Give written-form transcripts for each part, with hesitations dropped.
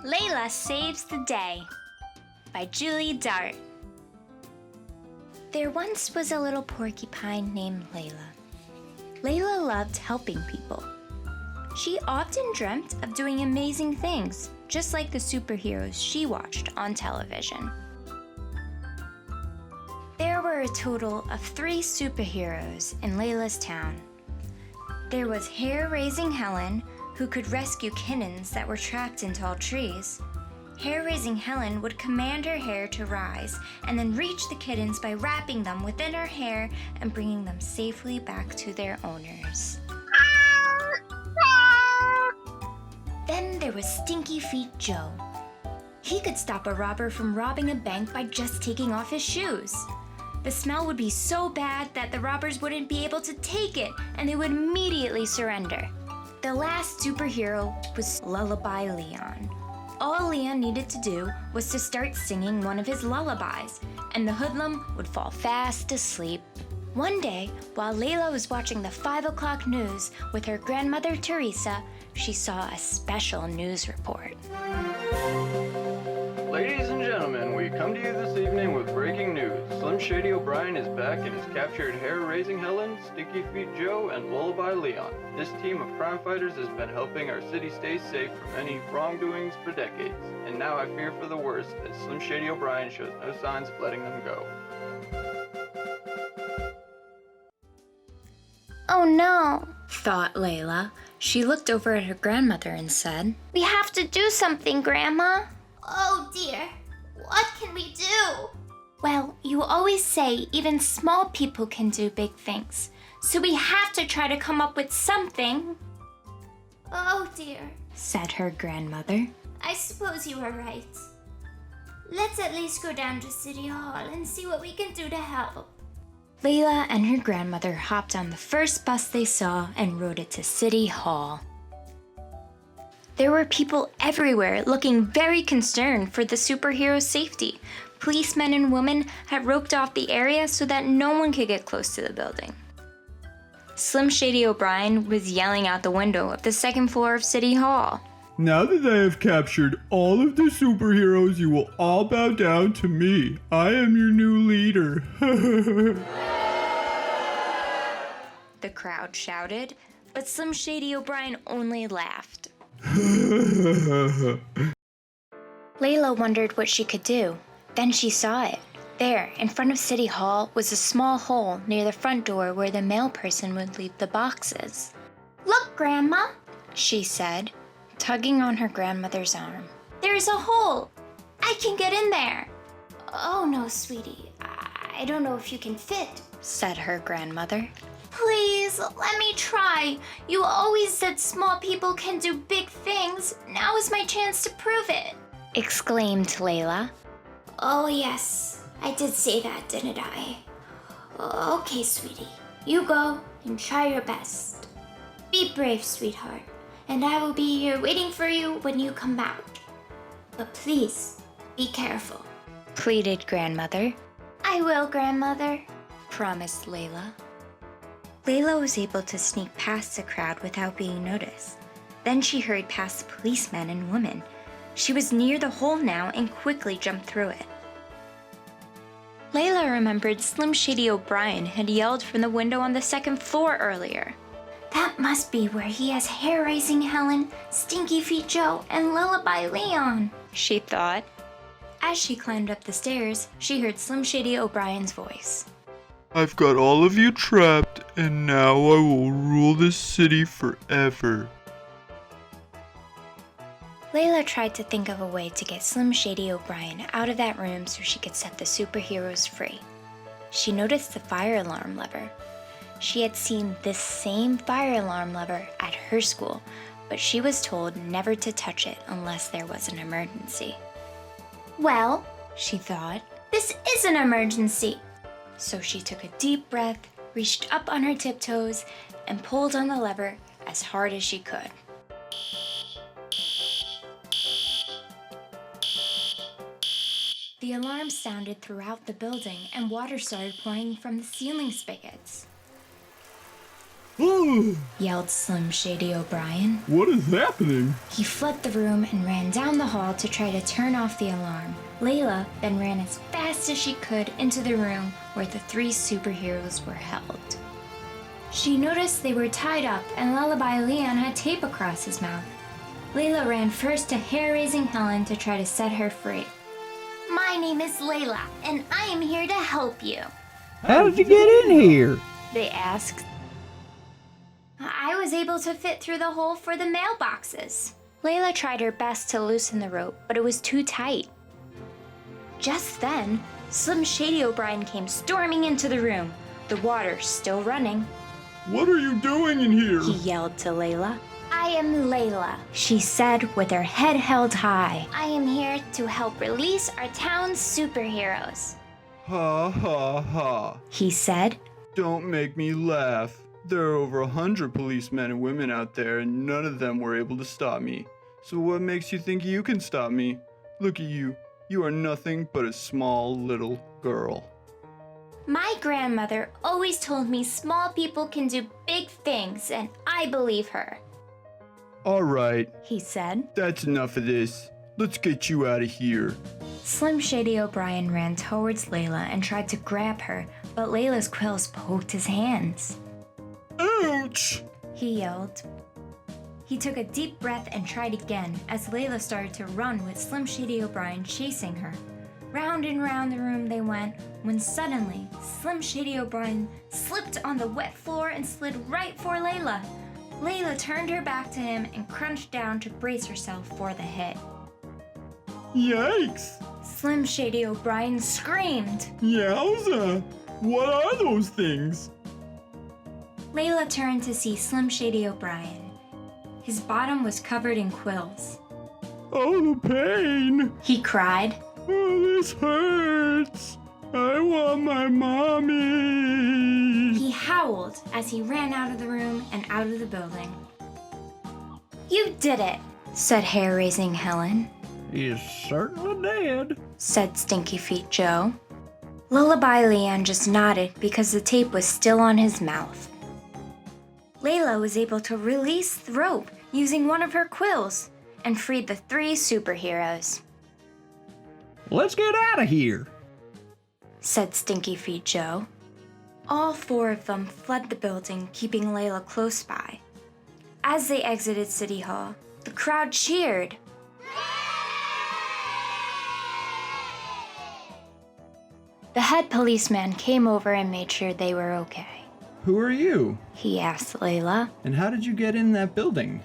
Laila Saves the Day by Julie Dart. There once was a little porcupine named Laila. Laila loved helping people. She often dreamt of doing amazing things, just like the superheroes she watched on television. There were a total of 3 superheroes in Laila's town. There was Hair-Raising Helen, who could rescue kittens that were trapped in tall trees. Hair-Raising Helen would command her hair to rise and then reach the kittens by wrapping them within her hair and bringing them safely back to their owners. Then there was Stinky Feet Joe. He could stop a robber from robbing a bank by just taking off his shoes. The smell would be so bad that the robbers wouldn't be able to take it and they would immediately surrender. The last superhero was Lullaby Leon. All Leon needed to do was to start singing one of his lullabies, and the hoodlum would fall fast asleep. One day, while Laila was watching the 5 o'clock news with her grandmother Teresa, she saw a special news report. Ladies and gentlemen, we come to you this evening with breaking news. Slim Shady O'Brien is back and has captured Hair-Raising Helen, Stinky Feet Joe, and Lullaby Leon. This team of crime fighters has been helping our city stay safe from any wrongdoings for decades. And now I fear for the worst, as Slim Shady O'Brien shows no signs of letting them go. Oh no, thought Laila. She looked over at her grandmother and said, "We have to do something, Grandma." Oh dear, what can we do? Well, you always say even small people can do big things, so we have to try to come up with something. Oh dear, said her grandmother. I suppose you are right. Let's at least go down to City Hall and see what we can do to help. Laila and her grandmother hopped on the first bus they saw and rode it to City Hall. There were people everywhere looking very concerned for the superhero's safety. Policemen and women had roped off the area so that no one could get close to the building. Slim Shady O'Brien was yelling out the window of the 2nd floor of City Hall. Now that I have captured all of the superheroes, you will all bow down to me. I am your new leader. The crowd shouted, but Slim Shady O'Brien only laughed. Laila wondered what she could do. Then she saw it. There, in front of City Hall, was a small hole near the front door where the mail person would leave the boxes. Look, Grandma, she said, tugging on her grandmother's arm. There's a hole. I can get in there. Oh no, sweetie. I don't know if you can fit, said her grandmother. Please, let me try. You always said small people can do big things. Now is my chance to prove it, exclaimed Laila. Oh yes, I did say that, didn't I? Okay, sweetie. You go and try your best. Be brave, sweetheart, and I will be here waiting for you when you come out. But please, be careful, pleaded Grandmother. I will, Grandmother, promised Laila. Laila was able to sneak past the crowd without being noticed. Then she hurried past the policemen and women. She was near the hole now and quickly jumped through it. Laila remembered Slim Shady O'Brien had yelled from the window on the 2nd floor earlier. That must be where he has Hair-Raising Helen, Stinky Feet Joe, and Lullaby Leon, she thought. As she climbed up the stairs, she heard Slim Shady O'Brien's voice. I've got all of you trapped, and now I will rule this city forever. Laila tried to think of a way to get Slim Shady O'Brien out of that room so she could set the superheroes free. She noticed the fire alarm lever. She had seen this same fire alarm lever at her school, but she was told never to touch it unless there was an emergency. Well, she thought, this is an emergency. So she took a deep breath, reached up on her tiptoes, and pulled on the lever as hard as she could. The alarm sounded throughout the building and water started pouring from the ceiling spigots. yelled Slim Shady O'Brien. What is happening? He fled the room and ran down the hall to try to turn off the alarm. Layla then ran as fast as she could into the room where the three superheroes were held. She noticed they were tied up and Lullaby Leon had tape across his mouth. Layla ran first to hair-raising Helen to try to set her free. My name is Laila, and I am here to help you. How did you get in here? They asked. I was able to fit through the hole for the mailboxes. Layla tried her best to loosen the rope, but it was too tight. Just then, Slim Shady O'Brien came storming into the room, the water still running. What are you doing in here? He yelled to Layla. I am Laila. She said with her head held high. I am here to help release our town's superheroes. Ha ha ha. He said. Don't make me laugh. There are over 100 policemen and women out there and none of them were able to stop me. So what makes you think you can stop me? Look at you. You are nothing but a small little girl. My grandmother always told me small people can do big things, and I believe her. All right, He said. that's enough of this. Let's get you out of here. Slim Shady O'Brien ran towards Layla and tried to grab her, but Layla's quills poked his hands. Ouch! He yelled. He took a deep breath and tried again as Layla started to run with Slim Shady O'Brien chasing her. Round and round the room they went when suddenly Slim Shady O'Brien slipped on the wet floor and slid right for Layla. Layla turned her back to him and crunched down to brace herself for the hit. Yikes! Slim Shady O'Brien screamed. Yowza! What are those things? Layla turned to see Slim Shady O'Brien. His bottom was covered in quills. Oh, the pain! He cried. Oh, this hurts! I want my mommy! He howled as he ran out of the room and out of the building. You did it. Said hair-raising Helen. He's certainly dead. Said Stinky Feet Joe. Lullaby Leon just nodded because the tape was still on his mouth. Layla was able to release the rope using one of her quills and freed the three superheroes. Let's get out of here. Said Stinky Feet Joe. All four of them fled the building, keeping Layla close by. As they exited City Hall, the crowd cheered. The head policeman came over and made sure they were okay. Who are you? He asked Layla. And how did you get in that building?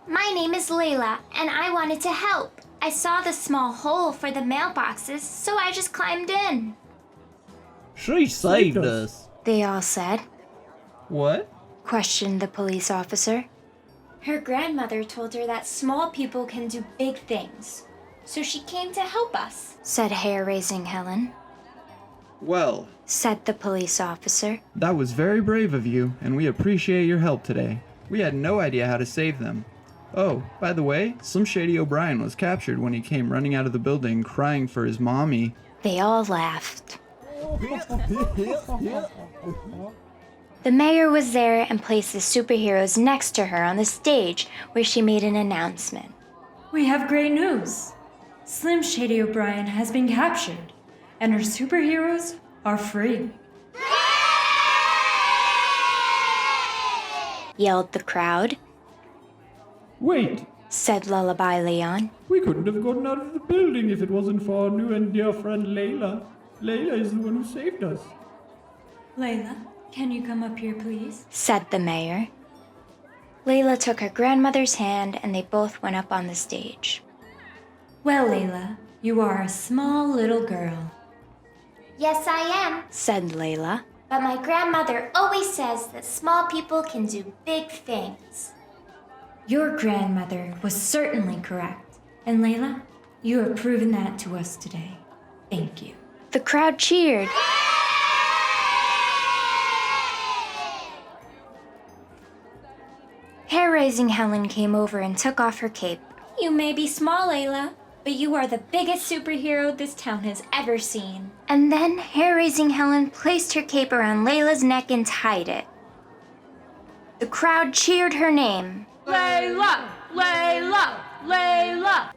My name is Laila, and I wanted to help. I saw the small hole for the mailboxes, so I just climbed in. She saved us. They all said. What? Questioned the police officer. Her grandmother told her that small people can do big things, so she came to help us. Said hair-raising Helen. Well, Said the police officer. that was very brave of you, and we appreciate your help today. We had no idea how to save them. Oh, by the way, Slim Shady O'Brien was captured when he came running out of the building crying for his mommy. They all laughed. The mayor was there and placed the superheroes next to her on the stage where she made an announcement. We have great news. Slim Shady O'Brien has been captured, and her superheroes are free. Yelled the crowd. Wait, Said Lullaby Leon. we couldn't have gotten out of the building if it wasn't for our new and dear friend Layla. Layla is the one who saved us. Layla, can you come up here, please? Said the mayor. Layla took her grandmother's hand and they both went up on the stage. Well, Layla, you are a small little girl. Yes, I am. Said Layla. But my grandmother always says that small people can do big things. Your grandmother was certainly correct. And Layla, you have proven that to us today. Thank you. The crowd cheered. Hair-raising Helen came over and took off her cape. You may be small, Layla, but you are the biggest superhero this town has ever seen. And then hair-raising Helen placed her cape around Layla's neck and tied it. The crowd cheered her name. Laila! Laila! Laila!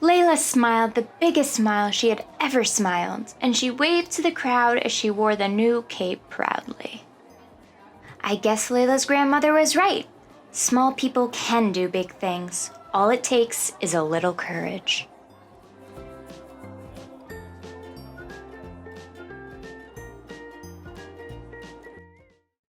Layla smiled the biggest smile she had ever smiled, and she waved to the crowd as she wore the new cape proudly. I guess Layla's grandmother was right. Small people can do big things. All it takes is a little courage.